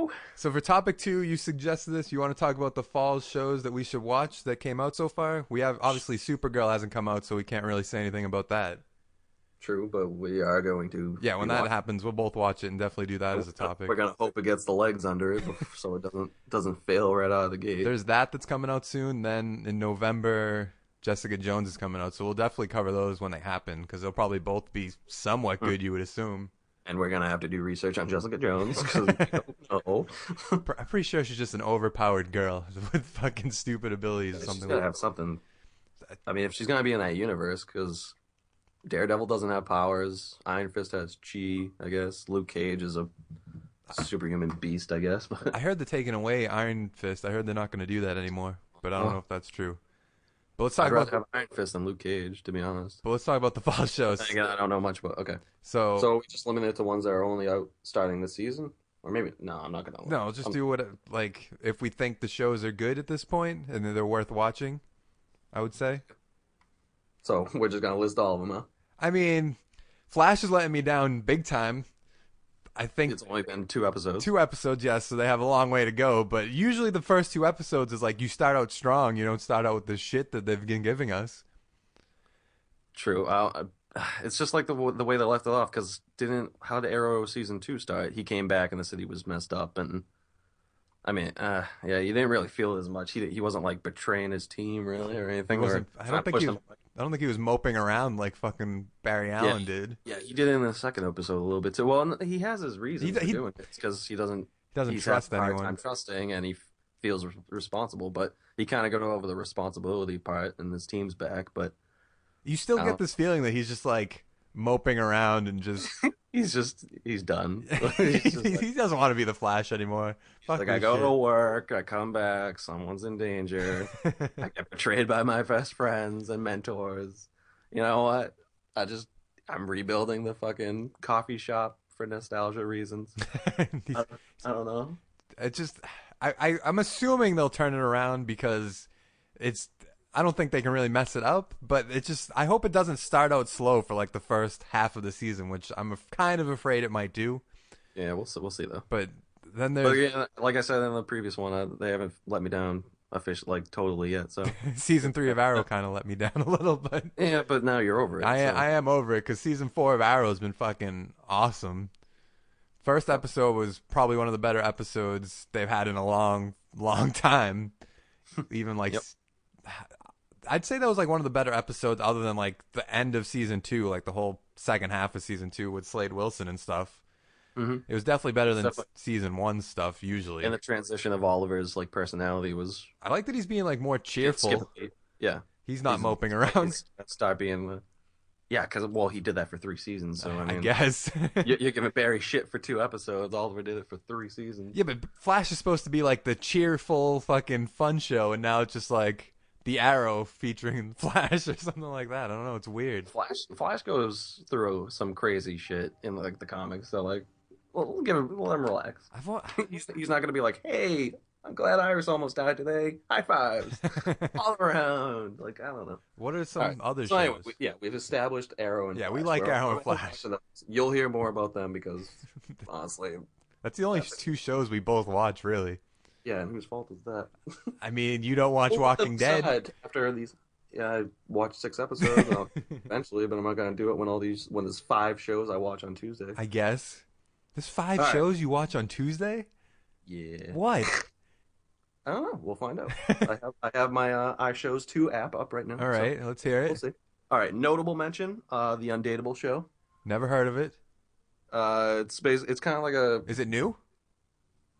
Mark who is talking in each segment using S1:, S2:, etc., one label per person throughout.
S1: show.
S2: So for topic 2, you suggested this. You want to talk about the fall shows that we should watch that came out so far? We have obviously Supergirl hasn't come out, so we can't really say anything about that.
S1: True, but we are going to
S2: Yeah,
S1: be
S2: when that
S1: watching.
S2: happens, we'll both watch it and definitely do that as a
S1: We're
S2: topic.
S1: gonna hope it gets the legs under it, so it doesn't fail right out of the gate.
S2: There's that's coming out soon. Then in November, Jessica Jones is coming out, so we'll definitely cover those when they happen because they'll probably both be somewhat
S1: Hmm.
S2: good, you would assume.
S1: And we're gonna have to do research on Jessica Jones because we don't know.
S2: I'm pretty sure she's just an overpowered girl with fucking stupid abilities or
S1: She's
S2: something.
S1: gotta have something. I mean, if she's gonna be in that universe, because Daredevil doesn't have powers, Iron Fist has chi, I guess. Luke Cage is a superhuman beast, I guess.
S2: I heard they're taking away Iron Fist. I heard they're not going to do that anymore, but I don't know
S1: Well,
S2: if that's true. But let's talk
S1: I'd rather
S2: about
S1: have Iron Fist than Luke Cage, to be honest.
S2: the fall
S1: Then
S2: shows.
S1: again, I don't know much about. Okay.
S2: So
S1: So we just limit it to ones that are only out starting this season, or maybe no, I'm not gonna.
S2: no, just do what like if we think the shows are good at this point and they're worth watching. I would say.
S1: So we're just gonna list all of them, huh?
S2: I mean, Flash is letting me down big time. I think
S1: It's only been 2 episodes.
S2: 2 episodes, yes, so they have a long way to go. But usually the first 2 episodes is like you start out strong. You don't start out with the shit that they've been giving us.
S1: True. It's just like the way they left it off. Because didn't how did Arrow season 2 start? He came back and the city was messed up, and I mean, yeah, you didn't really feel it as much. He wasn't like betraying his team really or
S2: He
S1: anything, or
S2: wasn't. I
S1: trying
S2: don't
S1: to
S2: think
S1: push
S2: he was.
S1: them.
S2: I don't think he was moping around like fucking Barry
S1: Yeah,
S2: Allen did.
S1: yeah, he did it in the second episode a little bit too. Well, he has his
S2: He
S1: reasons for
S2: he
S1: doing it. It's because he doesn't.
S2: doesn't
S1: He's having
S2: trust
S1: a hard time
S2: anyone.
S1: trusting, and he feels responsible. But he kind of got over the responsibility part, and his team's back. But
S2: You still
S1: I
S2: get
S1: don't.
S2: this feeling that he's just like moping around and just
S1: He's done. He's just like,
S2: he doesn't want to be the Flash anymore. Fuck
S1: I
S2: this
S1: go to
S2: shit.
S1: work, I come back, someone's in danger. I get betrayed by my best friends and mentors. You know what? I'm rebuilding the fucking coffee shop for nostalgia reasons. I, I don't know.
S2: It just I'm assuming they'll turn it around because it's I don't think they can really mess it up, but it just I hope it doesn't start out slow for like the first half of the season, which I'm kind of afraid it might do.
S1: Yeah, we'll see though.
S2: But then
S1: But
S2: there's
S1: yeah, like I said in the previous one, they haven't let me down officially, like totally yet. So
S2: season 3 of Arrow kind of let me down a little, but
S1: yeah, but now you're over it. So
S2: I am over it because season 4 of Arrow has been fucking awesome. First episode was probably one of the better episodes they've had in a long time. Even like
S1: yep.
S2: I'd say that was like one of the better episodes other than like the end of season 2, like the whole second half of season 2 with Slade Wilson and stuff.
S1: hmm
S2: It was definitely better than
S1: Definitely.
S2: season 1 stuff
S1: And
S2: usually.
S1: the transition of Oliver's like personality was
S2: I like that he's being like more
S1: skip
S2: cheerful.
S1: a beat. Yeah.
S2: He's not
S1: He's
S2: moping around,
S1: he's start being yeah, because well, he did that for 3 seasons. So I
S2: I
S1: mean,
S2: guess.
S1: you're giving Barry shit for 2 episodes. Oliver did it for 3 seasons.
S2: Yeah, but Flash is supposed to be like the cheerful fucking fun show, and now it's just like the Arrow featuring Flash or something like that. I don't know. It's weird.
S1: Flash goes through some crazy shit in like the comics. So like, well, we'll let him relax.
S2: I've wa-
S1: He's not gonna be like, hey, I'm glad Iris almost died today. High fives all around. Like I don't know.
S2: What are
S1: All right.
S2: some other
S1: So anyway,
S2: shows?
S1: yeah, we've established Arrow and
S2: Yeah, we
S1: Flash.
S2: like
S1: We're
S2: Arrow and
S1: we're
S2: Flash.
S1: watching them. You'll hear more about them because honestly,
S2: That's the only
S1: that's,
S2: 2 shows we both watch, really.
S1: yeah. And whose fault is that?
S2: I mean, you don't watch
S1: We'll let them
S2: Walking Dead.
S1: decide after these. Yeah, I watched 6 episodes and eventually, but I'm not gonna do it when there's 5 shows I watch on Tuesday.
S2: I guess. There's 5
S1: All right.
S2: shows you watch on Tuesday?
S1: Yeah.
S2: What?
S1: I don't know. We'll find out. I have my iShows 2 app up right now.
S2: All right, let's hear
S1: We'll
S2: it.
S1: see. All right. Notable mention: the Undateable show.
S2: Never heard of it.
S1: It's kind of like a
S2: Is it new?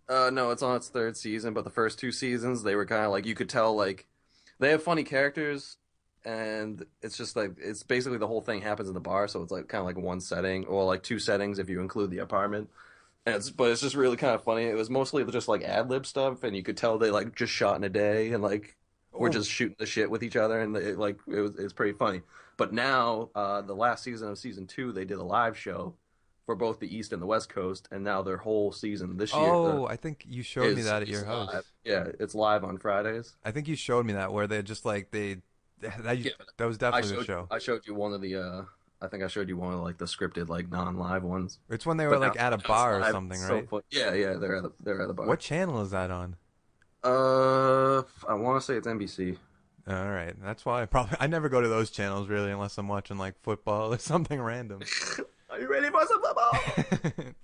S1: no, it's on its 3rd season, but the first 2 seasons they were kind of like you could tell like they have funny characters, and it's just like it's basically the whole thing happens in the bar, so it's like kind of like one setting or like 2 settings if you include the apartment. And it's just really kind of funny. It was mostly just like ad lib stuff, and you could tell they like just shot in a day and like were
S2: Oh,
S1: just shooting the shit with each other, and it's pretty funny. But now, the last season of season 2, they did a live show for both the East and the West Coast, and now their whole season this year
S2: I think you showed me
S1: is
S2: that at
S1: is
S2: your house.
S1: live. Yeah, it's live on Fridays.
S2: I think you showed me that where they just like they that
S1: Yeah,
S2: that was
S1: I
S2: definitely the
S1: showed
S2: show.
S1: I showed you one of the I think I showed you one of like the scripted like non-live ones.
S2: It's when they were
S1: But
S2: like at a
S1: now it's
S2: bar or
S1: live.
S2: something,
S1: It's so
S2: right?
S1: fun. Yeah, yeah, they're at the
S2: What
S1: bar.
S2: channel is that on?
S1: I want to say it's NBC.
S2: All right, that's why I never go to those channels really unless I'm watching like football or something random.
S1: Are you ready for some football?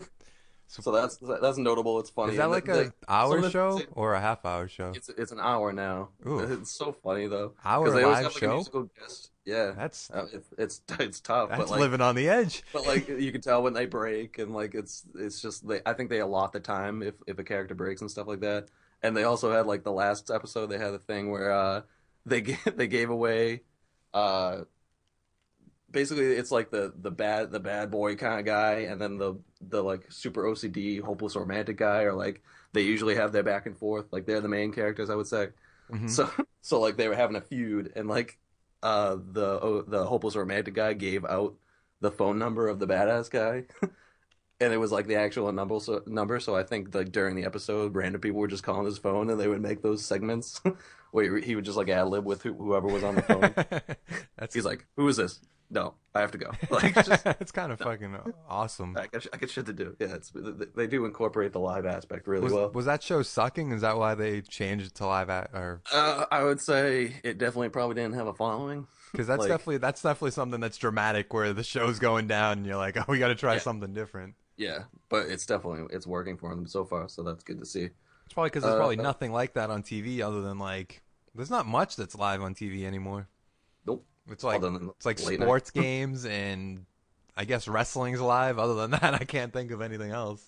S2: So,
S1: So that's notable. It's
S2: is
S1: funny,
S2: that
S1: and
S2: like
S1: the
S2: a hour
S1: some of
S2: show
S1: the
S2: or a half hour show?
S1: it's an hour now.
S2: Ooh,
S1: It's so funny though because
S2: hour
S1: they always
S2: live
S1: have like a
S2: show?
S1: musical guest. Yeah,
S2: That's
S1: it's tough,
S2: that's living on the edge.
S1: but like you can tell when they break and like it's just I think they allot the time if a character breaks and stuff like that. And they also had like the last episode they had a thing where they gave away uh basically it's like the bad boy kind of guy and then the like super OCD hopeless romantic guy or like they usually have their back and forth like they're the main characters I would say.
S2: Hmm.
S1: So so like they were having a feud and like the hopeless romantic guy gave out the phone number of the badass guy and it was like the actual number so I think like during the episode random people were just calling his phone and they would make those segments where he would just like ad lib with whoever was on the phone.
S2: That's
S1: He's like, "Who is this? No, I have to go." Like, just
S2: it's kind of
S1: no.
S2: fucking awesome.
S1: I got shit to do. Yeah, they do incorporate the live aspect really
S2: Was
S1: well.
S2: was that show sucking? Is that why they changed it to live at or
S1: I would say it definitely probably didn't have a following.
S2: because
S1: Like,
S2: that's definitely something that's dramatic where the show's going down and you're like, oh, we got to try
S1: yeah,
S2: something different.
S1: yeah, but it's definitely it's working for them so far, so that's good to see.
S2: It's probably because there's
S1: Uh,
S2: probably nothing like that on TV other than like there's not much that's live on TV anymore.
S1: nope.
S2: It's
S1: Other than
S2: like
S1: late night.
S2: sports games and I guess wrestling's live. Other than that, I can't think of anything else.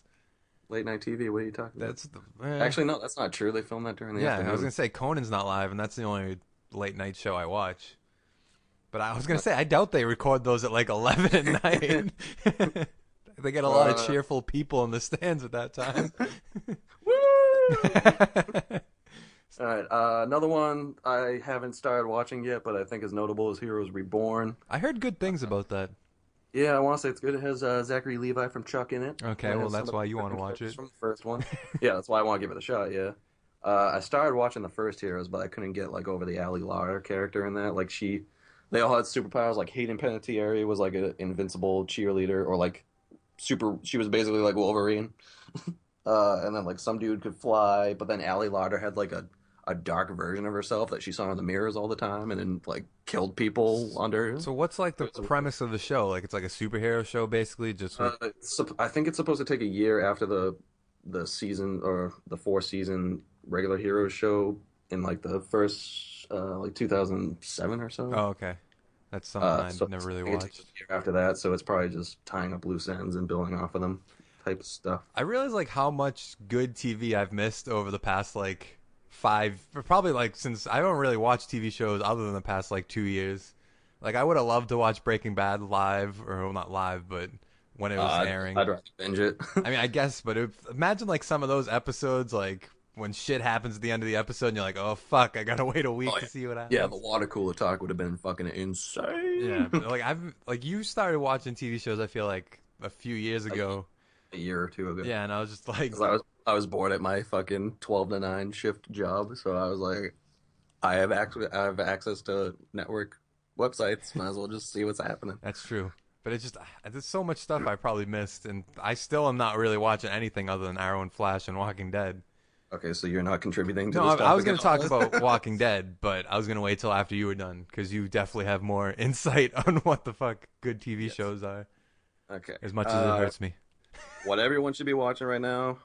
S1: Late night TV. What are you talking about?
S2: That's
S1: Actually, no, that's not true. They film that during the
S2: yeah. I was
S1: afternoon.
S2: gonna say Conan's not live, and that's the only late night show I watch. But I was gonna say I doubt they record those at like 11 at night. They get a lot of
S1: Uh,
S2: cheerful people in the stands at that time.
S1: Woo! All right, another one I haven't started watching yet, but I think is notable is Heroes Reborn.
S2: I heard good things about that.
S1: Yeah, I want to say it's good. It has Zachary Levi from Chuck in it.
S2: Okay,
S1: It
S2: well
S1: has some
S2: that's
S1: of
S2: why
S1: the
S2: you want to
S1: different
S2: watch
S1: characters
S2: it.
S1: from the first one. Yeah, that's why I want to give it a shot. Yeah, I started watching the first Heroes, but I couldn't get like over the Ali Lara character in that. Like they all had superpowers. Like Hayden Panettiere was like an invincible cheerleader, or like super. She was basically like Wolverine. And then like some dude could fly, but then Ali Larter had like a dark version of herself that she saw in the mirrors all the time, and then like killed people under.
S2: So what's like the
S1: It was-
S2: premise of the show? Like it's like a superhero show basically, just with
S1: I think it's supposed to take a year after the season or the 4 season regular Heroes show in like the first like 2007 or so.
S2: oh okay. That's something I
S1: So
S2: never really
S1: I think it takes
S2: watched.
S1: a year after that, so it's probably just tying up loose ends and building off of them type of stuff.
S2: I realize like how much good TV I've missed over the past like probably like since I don't really watch TV shows other than the past like 2 years. Like I would have loved to watch Breaking Bad live or well, not live, but when it was airing.
S1: I'd rather binge it.
S2: I mean, I guess, but imagine like some of those episodes like when shit happens at the end of the episode and you're like, oh fuck, I gotta wait a week
S1: Oh,
S2: to see what
S1: Yeah,
S2: happens.
S1: the water cooler talk would have been fucking insane.
S2: Yeah, but, like I've like you started watching TV shows. I feel like a few years ago.
S1: A year or two ago.
S2: Yeah, and I was just like,
S1: 'Cause I was bored at my fucking 12 to 9 shift job, so I was like, I have access to network websites. Might as well just see what's happening.
S2: that's true. But it's just there's so much stuff I probably missed, and I still am not really watching anything other than Arrow and Flash and Walking Dead.
S1: Okay, so you're not contributing to
S2: No,
S1: this
S2: I was
S1: topic
S2: going
S1: at
S2: to
S1: all?
S2: talk about Walking Dead, but I was going to wait till after you were done because you definitely have more insight on what the fuck good TV
S1: Yes.
S2: shows are.
S1: Okay.
S2: As much as it hurts me,
S1: What everyone should be watching right now,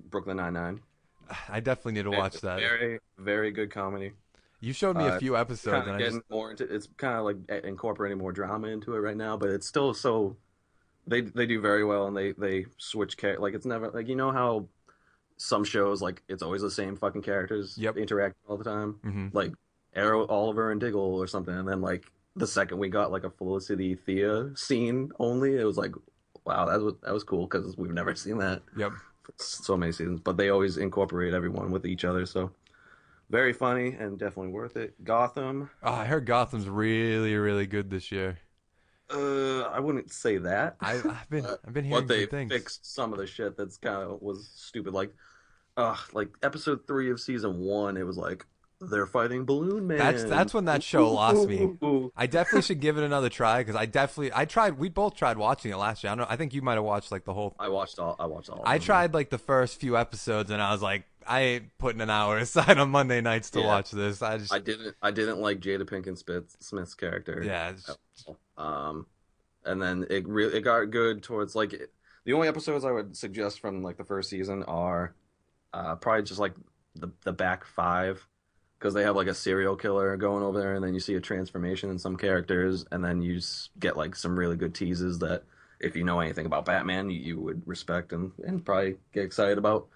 S1: Brooklyn Nine-Nine.
S2: I definitely need to watch that.
S1: Very, very good comedy.
S2: You showed me a
S1: Uh,
S2: few episodes,
S1: Kind
S2: and
S1: of
S2: I
S1: getting
S2: just
S1: more into it's kind of like incorporating more drama into it right now, but it's still so they do very well and they switch like it's never like you know how some shows like it's always the same fucking characters
S2: Yep.
S1: interact all the time
S2: hmm
S1: like Arrow Oliver and Diggle or something and then like the second we got like a Felicity Thea scene only it was like wow that was cool because we've never seen that
S2: Yep.
S1: for so many seasons but they always incorporate everyone with each other so very funny and definitely worth it. Gotham.
S2: Oh, I heard Gotham's really, really good this year.
S1: I wouldn't say that.
S2: I've been hearing
S1: But they
S2: good things.
S1: fixed some of the shit that's kind of was stupid. Like episode 3 of season 1, it was like, They're fighting Balloon Man.
S2: That's when that show lost me.
S1: Ooh.
S2: I definitely should give it another try because I tried. We both tried watching it last year. I think you might have watched like the whole.
S1: I watched all of
S2: I
S1: them. Yeah.
S2: tried like the first few episodes and I was like, I ain't putting an hour aside on Monday nights to
S1: Yeah.
S2: watch this.
S1: I didn't like Jada Pinkett Smith's character
S2: Yeah,
S1: at all. And then it got good towards like the only episodes I would suggest from like the first season are probably just like the back five because they have like a serial killer going over there, and then you see a transformation in some characters, and then get like some really good teases that if you know anything about Batman, you would respect and probably get excited about.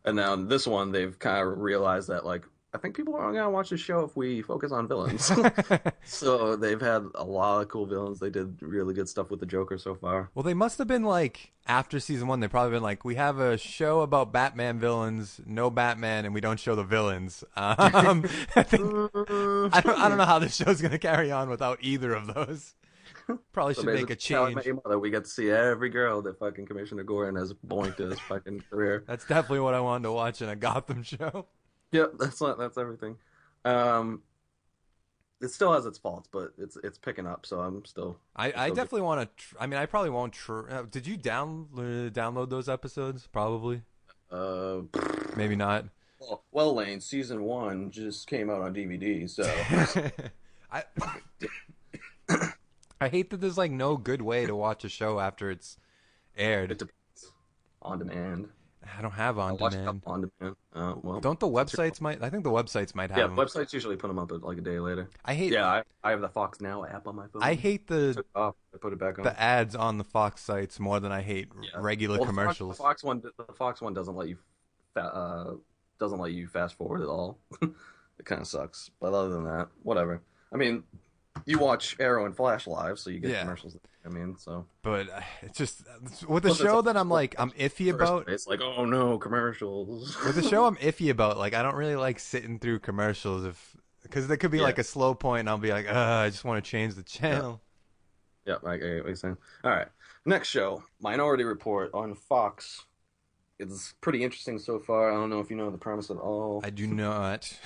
S1: And now this one, they've kind of realized that like I think people are gonna watch the show if we focus on villains. So they've had a lot of cool villains. They did really good stuff with the Joker so far.
S2: well, they must have been like after season one. They probably been like, we have a show about Batman villains, no Batman, and we don't show the villains. I think I don't know how this show's gonna carry on without either of those. Probably
S1: So
S2: should make a
S1: basically, How I
S2: change.
S1: Met Your Mother, we get to see every girl that fucking Commissioner Gordon has boinked his fucking career.
S2: That's definitely what I wanted to watch in a Gotham show.
S1: Yep, that's everything. Um, it still has its faults, but it's picking up. So I'm still
S2: I
S1: still good.
S2: definitely want to. I mean, I probably won't. Did you download those episodes? Probably,
S1: Uh,
S2: maybe not.
S1: well, Lane, season one just came out on DVD, so
S2: I I hate that there's like no good way to watch a show after it's
S1: it
S2: aired.
S1: depends. On demand.
S2: I don't have
S1: I
S2: on
S1: watched a
S2: demand.
S1: couple on demand. Well,
S2: Don't the
S1: since you're-
S2: websites might? I think the websites might have
S1: yeah,
S2: them.
S1: websites usually put them up like a day later.
S2: I hate.
S1: Yeah, I have the Fox Now app on my phone.
S2: I hate
S1: Took it off. I put it back on.
S2: the ads on the Fox sites more than I hate
S1: Yeah.
S2: regular
S1: Well,
S2: commercials.
S1: The Fox one doesn't let you fast forward at all. It kind of sucks. But other than that, whatever. I mean, you watch Arrow and Flash live, so you get
S2: Yeah.
S1: commercials. I mean, so
S2: But it's just with a
S1: Plus, it's
S2: show
S1: a-
S2: that I'm like I'm iffy about.
S1: it's like, oh no, commercials.
S2: With the show I'm iffy about, like I don't really like sitting through commercials if because there could be
S1: Yeah.
S2: like a slow point and I'll be like, I just want to change the channel.
S1: Yeah, I get what you're saying. All right, next show, Minority Report on Fox. It's pretty interesting so far. I don't know if you know the premise at all.
S2: I do not.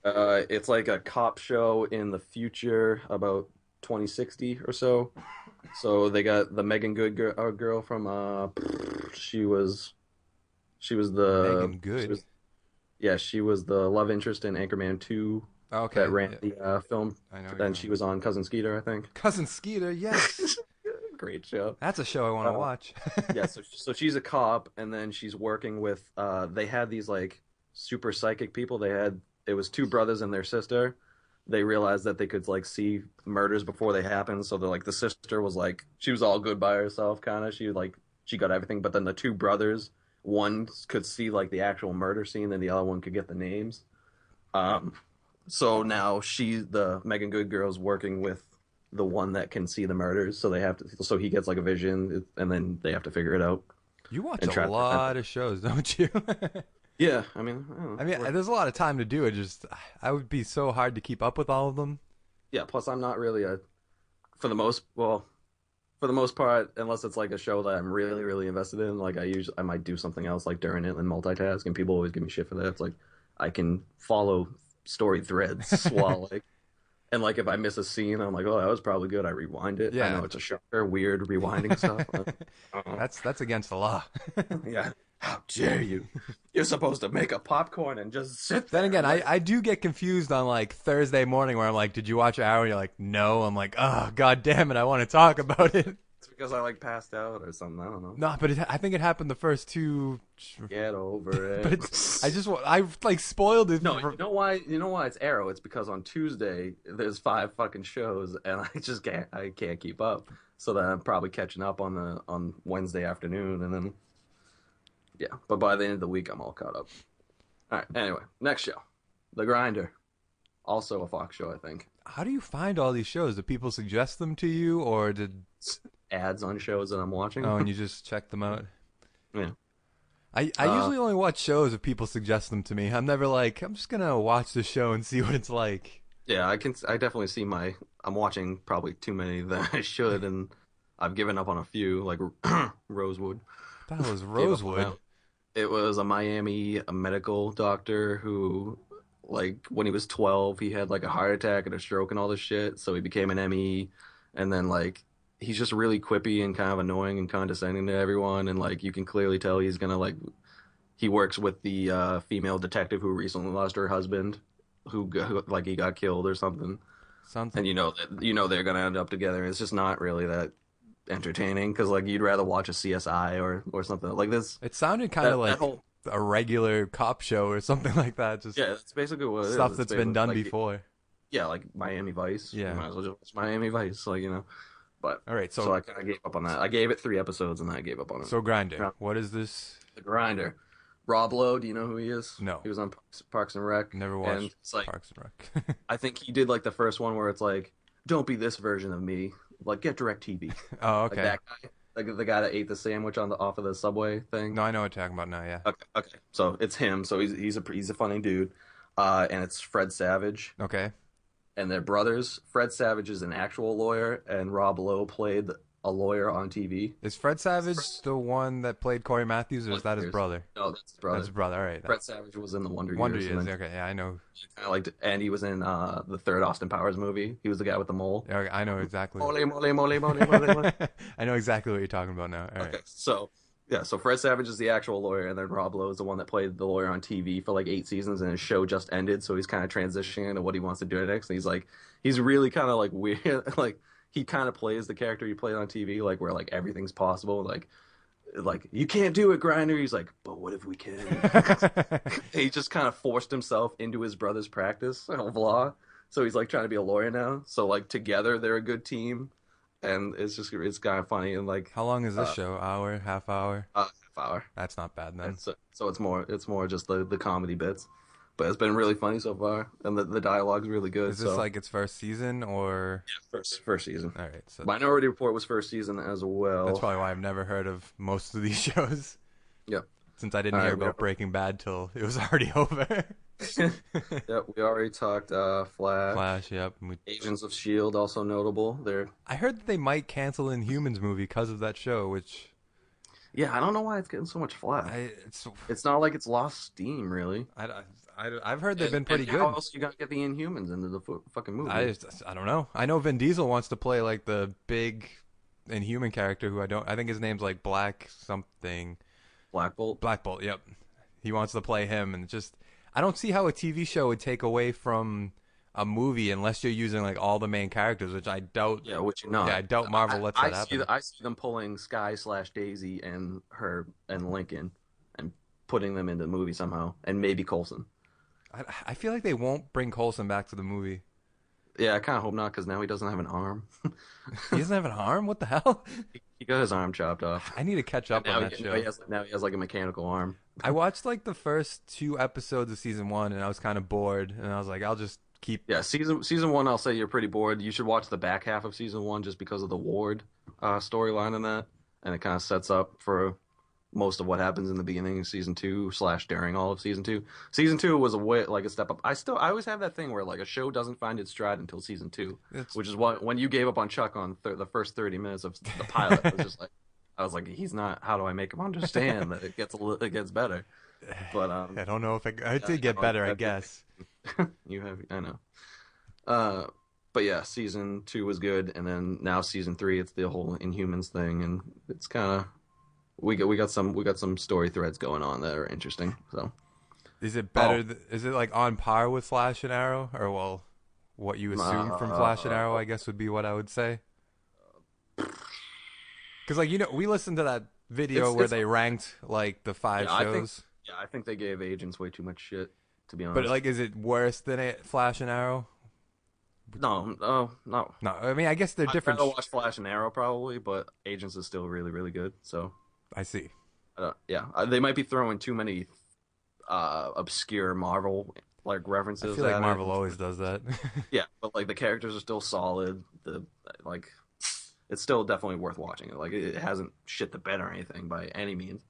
S1: It's like a cop show in the future, about 2060 or so. So they got the Megan Good girl from she was the
S2: Megan Good?
S1: she was the love interest in Anchorman 2
S2: Okay,
S1: that ran
S2: yeah,
S1: the film,
S2: I know.
S1: and she was on Cousin Skeeter, I think.
S2: Cousin Skeeter, yes,
S1: Great show.
S2: that's a show I want to
S1: Uh,
S2: watch.
S1: Yeah, so she's a cop, and then she's working with they had these like super psychic people. It was two brothers and their sister. They realized that they could like see murders before they happened. So they're like the sister was like she was all good by herself, kind of. She got everything, but then the two brothers, one could see like the actual murder scene, and the other one could get the names. So now the Megan Good girl's working with the one that can see the murders. So he gets like a vision, and then they have to figure it out.
S2: You watch
S1: and try
S2: a
S1: to
S2: lot of shows, don't you?
S1: Yeah, I mean, I don't know.
S2: I mean, there's a lot of time to do it. Just I would be so hard to keep up with all of them.
S1: Yeah. Plus, I'm not really for the most part, unless it's like a show that I'm really, really invested in. Like I might do something else like during it and multitask, and people always give me shit for that. It's like I can follow story threads while like, and like if I miss a scene, I'm like, oh, that was probably good. I rewind it. I
S2: Yeah.
S1: know it's a shocker, weird rewinding stuff.
S2: That's against the law.
S1: Yeah. How dare you? You're supposed to make a popcorn and just sit there.
S2: Then again, I do get confused on like Thursday morning where I'm like, did you watch Arrow? And you're like, no. I'm like, oh, god damn it, I want to talk about it.
S1: It's because I like passed out or something. I don't know.
S2: No, but I think it happened the first two.
S1: Get over it.
S2: But I like spoiled it.
S1: No, you know why? You know why it's Arrow? It's because on Tuesday there's 5 fucking shows, and I can't keep up. So then I'm probably catching up on Wednesday afternoon, and then yeah. But by the end of the week, I'm all caught up. All right. Anyway, next show, The Grinder, also a Fox show, I think.
S2: How do you find all these shows? Do people suggest them to you, or did
S1: Ads on shows that I'm watching.
S2: and you just check them out?
S1: Yeah.
S2: I usually only watch shows if people suggest them to me. I'm never like, I'm just gonna watch the show and see what it's like.
S1: Yeah, I definitely see I'm watching probably too many that I should, and I've given up on a few, like Rosewood.
S2: That was
S1: Gave up on
S2: Rosewood.
S1: that. It was a Miami medical doctor who like when he was 12, he had like a heart attack and a stroke and all this shit, so he became an ME, and then like he's just really quippy and kind of annoying and condescending to everyone, and like you can clearly tell he's gonna like he works with the female detective who recently lost her husband, who like he got killed or something,
S2: Sounds.
S1: and you know they're gonna end up together. It's just not really that entertaining because like you'd rather watch a CSI or something like this.
S2: It sounded kind of
S1: That
S2: like
S1: whole
S2: a regular cop show or something like that. Just
S1: yeah, that's basically what it is.
S2: stuff
S1: It's
S2: that's been
S1: basically
S2: done
S1: like
S2: before.
S1: yeah, like Miami Vice. You
S2: Yeah.
S1: might as well just watch Miami Vice, like you know. But
S2: All right.
S1: so I kind of gave up on that. I gave it 3 episodes and then I gave up on it.
S2: So Grinder.
S1: Yeah.
S2: What is this?
S1: The Grinder. Rob Lowe, do you know who he is?
S2: No.
S1: He was on Parks and Rec.
S2: Never
S1: And
S2: watched
S1: it's like
S2: Parks and Rec.
S1: I think he did like the first one where it's like, don't be this version of me. Like get DirecTV.
S2: Oh,
S1: Like
S2: okay.
S1: that guy. Like the guy that ate the sandwich on the off of the subway thing.
S2: No, I know what you're talking about now. Yeah.
S1: Okay, okay. So it's him. So he's a funny dude. And it's Fred Savage.
S2: Okay.
S1: And they're brothers. Fred Savage is an actual lawyer, and Rob Lowe played a lawyer on TV.
S2: Is Fred Savage the one that played Corey Matthews, or is that his
S1: Years.
S2: brother?
S1: No, that's his brother.
S2: That's his brother. All right.
S1: Fred Savage was in the Wonder
S2: Wonder
S1: Years.
S2: Years.
S1: And then
S2: Okay. Yeah, I know.
S1: kind of liked, and he was in the third Austin Powers movie. He was the guy with the mole.
S2: Yeah, I know exactly.
S1: Mole, mole, mole, mole, mole, mole.
S2: I know exactly what you're talking about now. All right.
S1: Okay, so yeah, so Fred Savage is the actual lawyer, and then Rob Lowe is the one that played the lawyer on TV for like 8 seasons, and his show just ended, so he's kind of transitioning into what he wants to do next. And he's really kind of like weird, like he kind of plays the character he played on TV, like where like everything's possible, like you can't do it, Grinder. He's like, but what if we can? He just kind of forced himself into his brother's practice of law, so he's like trying to be a lawyer now. So like together they're a good team, and it's kind of funny and like
S2: How long is this show? Hour, half hour?
S1: half hour.
S2: That's not bad then.
S1: And so it's more just the comedy bits, but it's been really funny so far, and the dialogue's really good.
S2: Is this like its first season or?
S1: first season?
S2: All right, so
S1: Minority Report was first season as well.
S2: that's probably why I've never heard of most of these shows.
S1: Yep.
S2: Since I didn't
S1: All
S2: hear
S1: right,
S2: about Breaking Bad till it was already over.
S1: Yep, we already talked Flash.
S2: Flash, yep.
S1: Agents of Shield also notable. They're
S2: I heard that they might cancel Inhumans movie because of that show, which
S1: yeah, I don't know why it's getting so much flack.
S2: it's
S1: It's not like it's lost steam really.
S2: I've heard they've been pretty
S1: And
S2: good.
S1: How else you gotta get the Inhumans into the fucking movie?
S2: I don't know. I know Vin Diesel wants to play like the big Inhuman character who I think his name's like Black something.
S1: Black Bolt.
S2: Black Bolt, yep. He wants to play him, and I don't see how a TV show would take away from a movie unless you're using like all the main characters, which I doubt.
S1: Yeah, which you know.
S2: Yeah, I doubt Marvel lets that happen.
S1: I see them pulling Sky/Daisy and her and Lincoln and putting them into the movie somehow, and maybe Coulson.
S2: I feel like they won't bring Coulson back to the movie.
S1: Yeah, I kind of hope not, because now he doesn't have an arm.
S2: He doesn't have an arm. What the hell?
S1: He got his arm chopped off.
S2: I need to catch up on that show.
S1: Now he has like a mechanical arm.
S2: I watched like the first 2 episodes of season 1, and I was kind of bored, and I was like, I'll just keep.
S1: Yeah, season one, I'll say you're pretty bored. You should watch the back half of season one just because of the Ward storyline in that, and it kind of sets up for most of what happens in the beginning of season 2 / during all of season 2. Season 2 was a step up. I always have that thing where like a show doesn't find its stride until season 2, which is what when you gave up on Chuck on the first 30 minutes of the pilot, I was just like, he's not. How do I make him understand that it gets better? But
S2: I don't know if it did get better. I guess
S1: I know. But yeah, season 2 was good, and then now season 3, it's the whole Inhumans thing, and it's kind of we got some story threads going on that are interesting. So,
S2: is it better? Is it like on par with Flash and Arrow, or well, what you assume from Flash and Arrow? I guess would be what I would say. Because like we listened to that video where they ranked like the 5 shows.
S1: I think they gave Agents way too much shit, to be honest.
S2: But like, is it worse than Flash and Arrow?
S1: No.
S2: No, I mean, I guess they're different.
S1: I'd rather watch Flash and Arrow probably, but Agents is still really, really good. So
S2: I see.
S1: They might be throwing too many obscure Marvel like references.
S2: I feel like Marvel always does that.
S1: Yeah, but like the characters are still solid. It's still definitely worth watching. Like it hasn't shit the bed or anything by any means.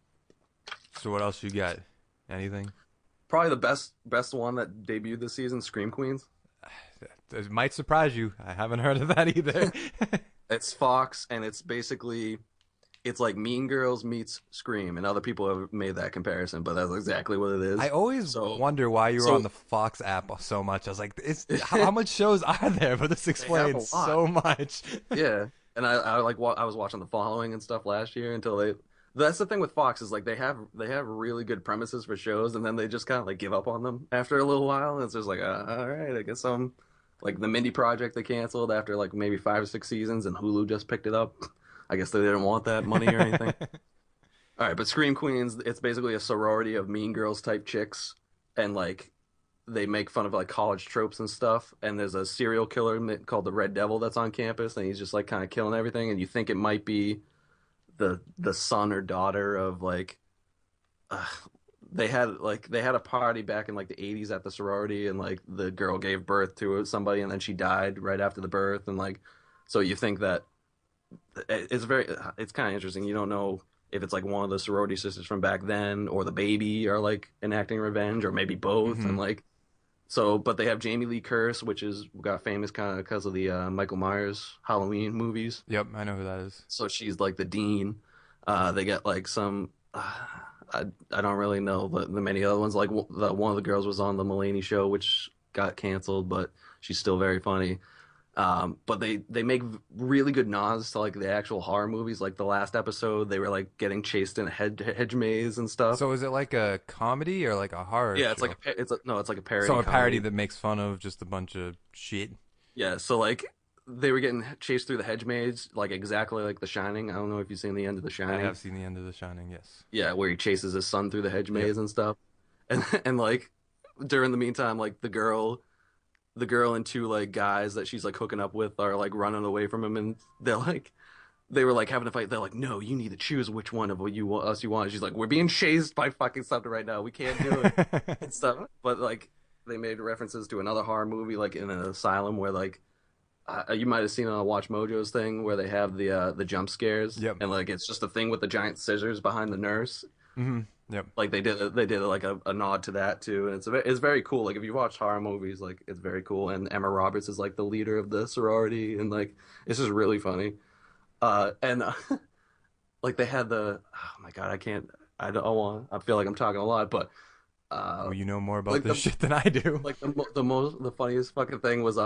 S2: So what else you got? Anything?
S1: Probably the best one that debuted this season, Scream Queens.
S2: It might surprise you. I haven't heard of that either.
S1: It's Fox, and it's it's like Mean Girls meets Scream, and other people have made that comparison, but that's exactly what it
S2: I
S1: is.
S2: always
S1: So,
S2: wonder why you were on
S1: so
S2: the Fox app so much. I was like, it's how much shows are there? But this
S1: they have a
S2: explains
S1: lot.
S2: so much.
S1: Yeah, and I was watching The Following and stuff last year until they. That's the thing with Fox is like they have really good premises for shows, and then they just kind of like give up on them after a little while. And it's just like, all right, I guess I'm like the Mindy Project they canceled after like maybe 5 or 6 seasons, and Hulu just picked it up. I guess they didn't want that money or anything. All right, but Scream Queens, it's basically a sorority of Mean Girls type chicks, and like they make fun of like college tropes and stuff. And there's a serial killer called the Red Devil that's on campus, and he's just like kind of killing everything. And you think it might be the son or daughter of like uh, they had a party back in like the 80s at the sorority, and like the girl gave birth to somebody, and then she died right after the birth, and like so you think that it's kind of interesting. You don't know if it's like one of the sorority sisters from back then or the baby are like enacting revenge or maybe both, and
S2: Hmm.
S1: like so. But they have Jamie Lee Curtis, which is got famous kind of because of the Michael Myers Halloween movies.
S2: Yep, I know who that is.
S1: So she's like the dean. They get like some. I don't really know the many other ones. Like one of the girls was on the Mulaney show, which got canceled, but she's still very funny. But they make really good nods to like the actual horror movies. Like the last episode, they were like getting chased in a hedge maze and stuff.
S2: So is it like a comedy or like a horror
S1: Yeah, it's like
S2: show?
S1: no, it's like a
S2: So
S1: parody
S2: a parody
S1: comedy.
S2: that makes fun of just a bunch of shit.
S1: Yeah, so like they were getting chased through the hedge maze, like exactly like The Shining. I don't know if you've seen the end of The
S2: I
S1: Shining.
S2: have seen the end of The Shining. Yes.
S1: Yeah, where he chases his son through the hedge
S2: Yep.
S1: maze and stuff. And like during the meantime, like the girl and two like guys that she's like hooking up with are like running away from him, and they were like having a fight. They're like, no, you need to choose which one of us you want. She's like, we're being chased by fucking something right now. We can't do it and stuff. But like they made references to another horror movie, like in an asylum where like you might have seen it on Watch Mojo's thing where they have the jump scares,
S2: Yep.
S1: and like it's just a thing with the giant scissors behind the nurse.
S2: Hmm. Yep.
S1: Like they did like a nod to that too, and it's very cool. Like if you watch horror movies, like it's very cool. And Emma Roberts is like the leader of the sorority, and like it's just really funny. And like they had oh my God, I don't want I feel like I'm talking a lot, but uh
S2: Well, you know more about
S1: like
S2: this shit than I do.
S1: the funniest fucking thing was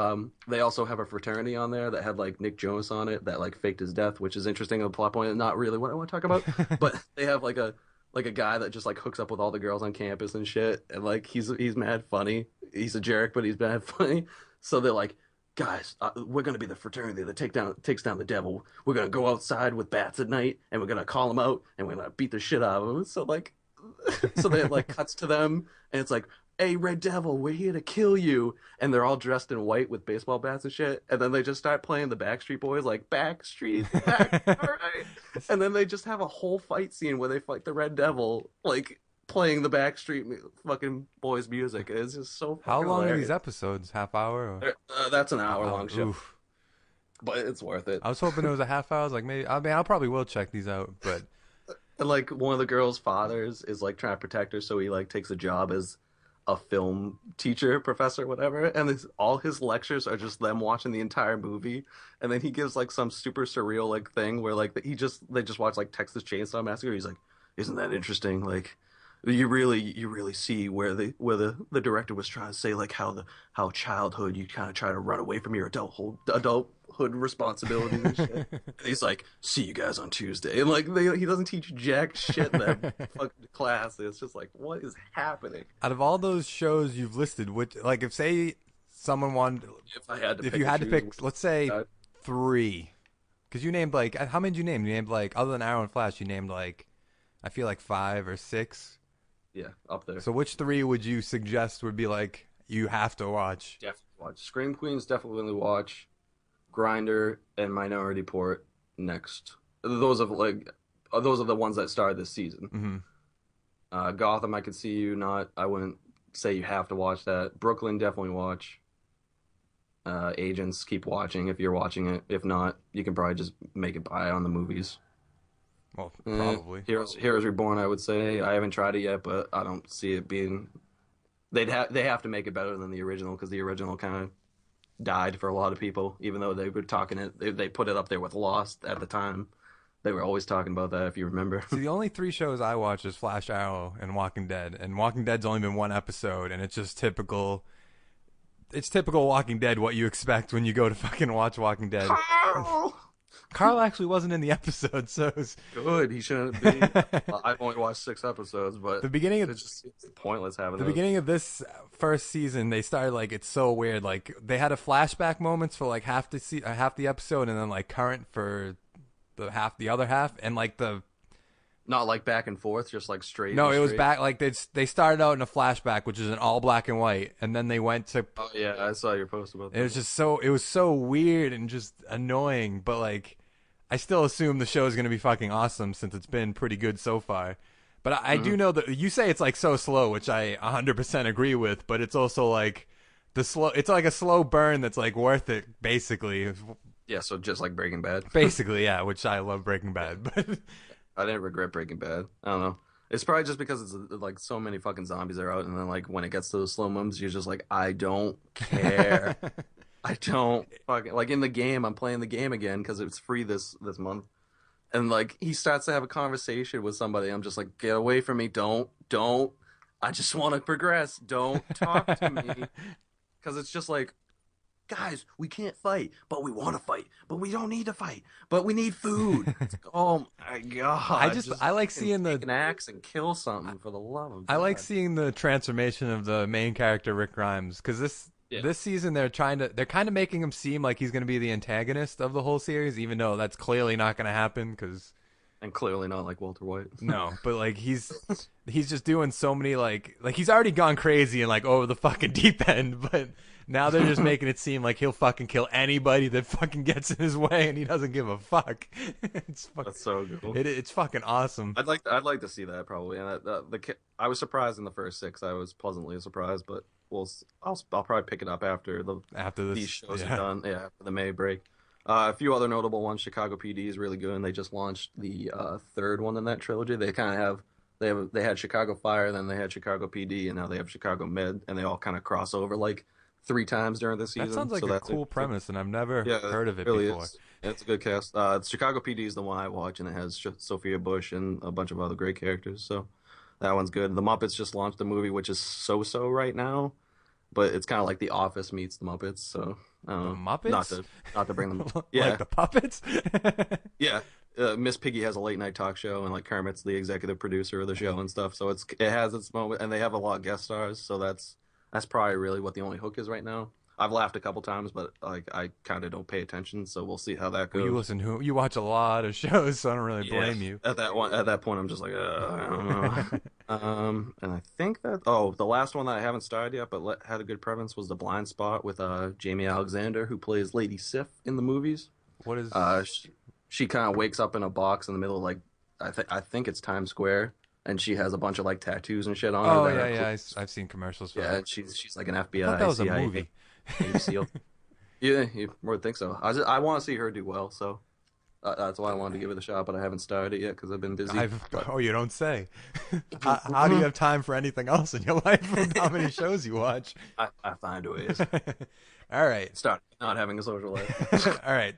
S1: they also have a fraternity on there that had like Nick Jonas on it that like faked his death, which is interesting, a plot point and not really what I want to talk about. But they have like a guy that just like hooks up with all the girls on campus and shit, and like he's mad funny. He's a jerk, but he's mad funny. So they're like, guys, we're gonna be the fraternity that takes down the devil. We're gonna go outside with bats at night, and we're gonna call him out, and we're gonna beat the shit out of him. So like, so they like cuts to them, and it's like, hey, Red Devil, we're here to kill you. And they're all dressed in white with baseball bats and shit. And then they just start playing the Backstreet Boys, like Backstreet, back, all right. And then they just have a whole fight scene where they fight the Red Devil, like playing the fucking Boys music. It's just so
S2: How
S1: fucking
S2: long are these
S1: hilarious.
S2: episodes? Half hour? Or?
S1: That's an hour long show,
S2: Oof.
S1: but it's worth it.
S2: I was hoping it was a half hour. I was like, maybe. I mean, I'll probably will check these out, but
S1: And like one of the girl's fathers is like trying to protect her, so he like takes a job as a film teacher, professor, whatever. And all his lectures are just them watching the entire movie. And then he gives like some super surreal like thing where like they just watch like Texas Chainsaw Massacre. He's like, isn't that interesting? Like you really see where the director was trying to say like how childhood you kind of try to run away from your adulthood responsibilities and shit. And he's like, see you guys on Tuesday, and like he doesn't teach jack shit in that fucking class. It's just like, what is happening?
S2: out of all those shows you've listed, which, like, if say someone wanted,
S1: If I had to
S2: if
S1: pick
S2: you
S1: and
S2: had to
S1: choose,
S2: pick, let's say
S1: uh,
S2: three, because you named like, how many did you name? You named like, other than Arrow and Flash, you named like, I feel like 5 or 6.
S1: yeah, up there.
S2: So which three would you suggest would be like you have to watch?
S1: Definitely watch Scream Queens. Definitely watch Grinder and Minority Report next. Those are the ones that started this season.
S2: Hmm.
S1: Gotham, I could see you not. I wouldn't say you have to watch that. Brooklyn, definitely watch. Agents, keep watching if you're watching it. If not, you can probably just make it by on the movies.
S2: Well, probably.
S1: Heroes Reborn, I would say. I haven't tried it yet, but I don't see it being. They have to make it better than the original because the original kind of died for a lot of people, even though they were talking it. They put it up there with Lost at the time. They were always talking about that, if you remember.
S2: See, the only three shows I watch is Flash, Arrow, and Walking Dead. And Walking Dead's only been one episode, and it's just typical. It's typical Walking Dead. What you expect when you go to fucking watch Walking Dead.
S1: Carl!
S2: Carl actually wasn't in the episode, so it was,
S1: Good. He shouldn't be. I've only watched 6 episodes, but
S2: the beginning of
S1: it's just it's pointless having
S2: the
S1: those.
S2: beginning of this first season. They started like it's so weird. Like they had a flashback moments for like half the episode, and then like current for the other half, and like the
S1: Not like back and forth, just like straight.
S2: no,
S1: and
S2: it was
S1: straight.
S2: back like they started out in a flashback, which is in all black and white, and then they went to
S1: Oh yeah, I saw your post about that.
S2: it was just so it was so weird and just annoying, but like I still assume the show is going to be fucking awesome since it's been pretty good so far. But I do know that you say it's like so slow, which I 100% agree with, but it's also like it's like a slow burn that's like worth it basically.
S1: Yeah, so just like Breaking Bad.
S2: Basically, yeah, which I love Breaking Bad, but
S1: I didn't regret Breaking Bad. I don't know. It's probably just because it's like so many fucking zombies are out, and then like when it gets to those slow moments, you're just like, I don't care. I don't fucking like in the game. I'm playing the game again because it's free this month, and like he starts to have a conversation with somebody. I'm just like, get away from me! Don't. I just want to progress. Don't talk to me because it's just like, guys, we can't fight, but we want to fight, but we don't need to fight, but we need food. It's like, oh my god!
S2: I like
S1: fucking
S2: seeing
S1: take an axe and kill something for the love of
S2: I like
S1: God.
S2: seeing the transformation of the main character Rick Grimes because
S1: Yeah.
S2: this season they're kind of making him seem like he's going to be the antagonist of the whole series, even though that's clearly not going to happen because
S1: And clearly not like Walter White.
S2: no, but like he's just doing so many like he's already gone crazy and like over the fucking deep end, but now they're just making it seem like he'll fucking kill anybody that fucking gets in his way and he doesn't give a fuck. It's fucking
S1: That's so cool.
S2: it's fucking awesome.
S1: I'd like to see that probably. And I was surprised in the first 6. I was pleasantly surprised, but I'll probably pick it up after
S2: After this,
S1: these shows
S2: yeah.
S1: are done. Yeah, after the May break. A few other notable ones. Chicago PD is really good, and they just launched the third one in that trilogy. They kind of have they had Chicago Fire, then they had Chicago PD, and now they have Chicago Med, and they all kind of cross over like 3 times during the season.
S2: That sounds like
S1: so
S2: a
S1: that's
S2: cool premise, and I've never
S1: Yeah,
S2: heard of it
S1: really
S2: before.
S1: is. Yeah, it's a good cast. Chicago PD is the one I watch, and it has Sophia Bush and a bunch of other great characters. So that one's good. The Muppets just launched a movie, which is so-so right now, but it's kind of like The Office meets the Muppets. So I don't
S2: The
S1: know.
S2: Muppets?
S1: Not to bring them. Yeah,
S2: Like the puppets?
S1: yeah. Miss Piggy has a late night talk show, and like Kermit's the executive producer of the show and stuff. So it has its moment, and they have a lot of guest stars. So that's probably really what the only hook is right now. I've laughed a couple times, but like I kind of don't pay attention, so we'll see how that goes.
S2: Well, you watch a lot of shows, so I don't really blame you.
S1: At that point, I'm just like, I don't know. And I think that the last one that I haven't started yet, but had a good preference was The Blind Spot with Jamie Alexander, who plays Lady Sif in the movies.
S2: What is
S1: She kind of wakes up in a box in the middle of like I think it's Times Square, and she has a bunch of like tattoos and shit on
S2: Oh
S1: her.
S2: yeah, I've seen commercials for
S1: Yeah,
S2: that.
S1: and she's like an
S2: I
S1: FBI,
S2: thought that was a
S1: CIA
S2: movie.
S1: Navy SEAL. Yeah, you would think so. I want to see her do well, so that's why I wanted to give it a shot, but I haven't started it yet because I've been busy. But
S2: Oh, you don't say. How do you have time for anything else in your life with how many shows you watch?
S1: I find ways.
S2: All right.
S1: Start not having a social life.
S2: All right.